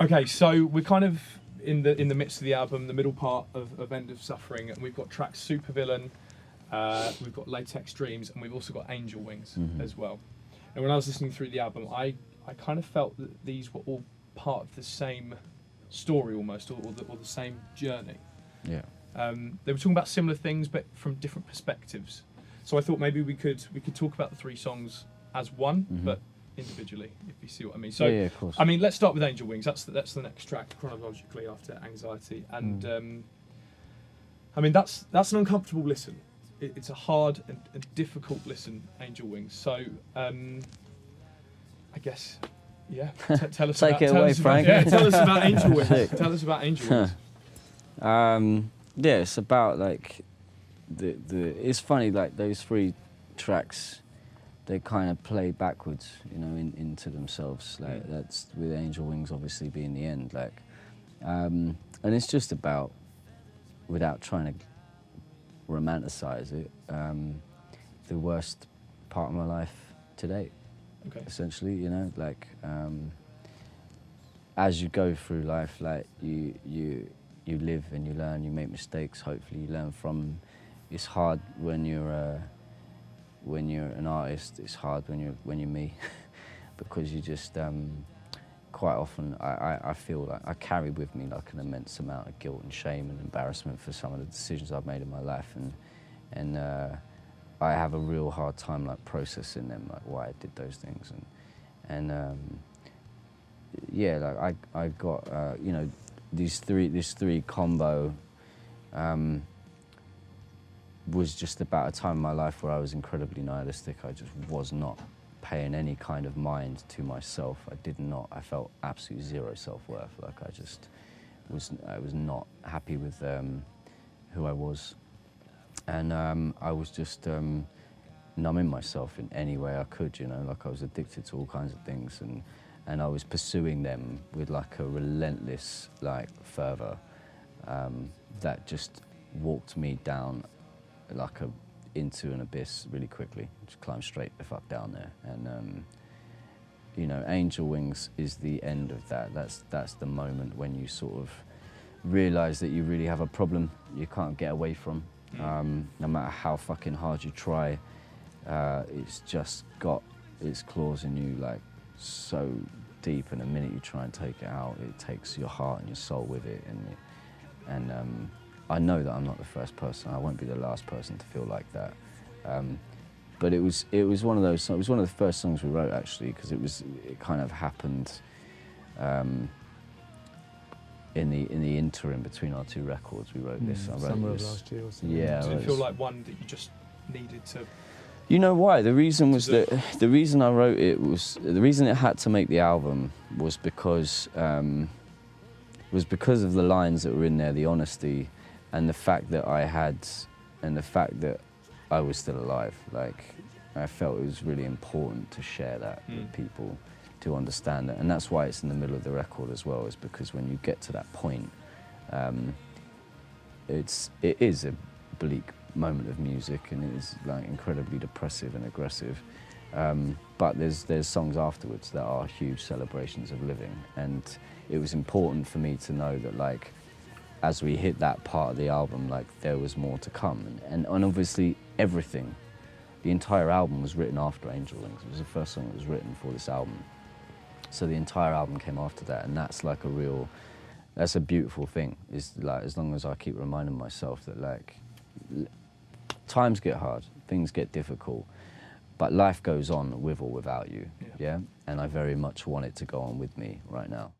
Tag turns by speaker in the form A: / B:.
A: Okay, so we're kind of in the midst of the album, the middle part of End of Suffering, and we've got tracks Supervillain, we've got Latex Dreams, and we've also got Angel Wings as well. And when I was listening through the album, I kind of felt that these were all part of the same story almost, or the same journey.
B: Yeah.
A: They were talking about similar things, but from different perspectives. So I thought maybe we could talk about the three songs as one, but individually, if you see what I mean. So,
B: yeah, of course.
A: I mean, let's start with Angel Wings. That's the next track chronologically after Anxiety, and I mean that's an uncomfortable listen. It's a hard and difficult listen, Angel Wings. So, I guess, yeah. Tell us.
B: Take it away, Frank.
A: Tell us about Angel Wings. Tell us about Angel Wings.
B: Yeah, it's about like it's funny, like those three tracks, they kind of play backwards, you know, into themselves. Like that's with Angel Wings obviously being the end, like, and it's just about, without trying to romanticize it, the worst part of my life to date.
A: Okay.
B: Essentially, you know, like as you go through life, like you live and you learn, you make mistakes, hopefully you learn from. It's hard when you're an artist, it's hard when you're me, because you just, quite often I feel like I carry with me like an immense amount of guilt and shame and embarrassment for some of the decisions I've made in my life, and I have a real hard time like processing them, like why I did those things, and yeah, like I got you know, this three combo was just about a time in my life where I was incredibly nihilistic. I just was not paying any kind of mind to myself. I felt absolutely zero self-worth. Like I was not happy with who I was. And I was just numbing myself in any way I could, you know, like I was addicted to all kinds of things, and I was pursuing them with like a relentless like fervor that just walked me down like into an abyss really quickly. Just climbed straight the fuck down there, and you know, Angel Wings is the end of that. That's the moment when you sort of realize that you really have a problem you can't get away from. No matter how fucking hard you try, it's just got its claws in you like so deep, and the minute you try and take it out, it takes your heart and your soul with it, and I know that I'm not the first person. I won't be the last person to feel like that. But it was one of those. It was one of the first songs we wrote actually, because it kind of happened in the interim between our two records. We wrote this. I wrote
C: summer
B: this.
C: of last year or something.
B: Yeah.
A: Did it feel like one that you just needed to?
B: You know why? The reason was that the reason I wrote it was the reason it had to make the album was because of the lines that were in there, the honesty, and the fact that I was still alive. Like, I felt it was really important to share that with people, to understand it, and that's why it's in the middle of the record as well. Is because when you get to that point, it is a bleak moment of music, and it is like incredibly depressive and aggressive. But there's songs afterwards that are huge celebrations of living, and it was important for me to know that like, as we hit that part of the album, like there was more to come, and obviously everything, the entire album was written after Angel Wings. It was the first song that was written for this album, so the entire album came after that, and that's like that's a beautiful thing. Is like, as long as I keep reminding myself that like, times get hard, things get difficult, but life goes on with or without you, yeah? And I very much want it to go on with me right now.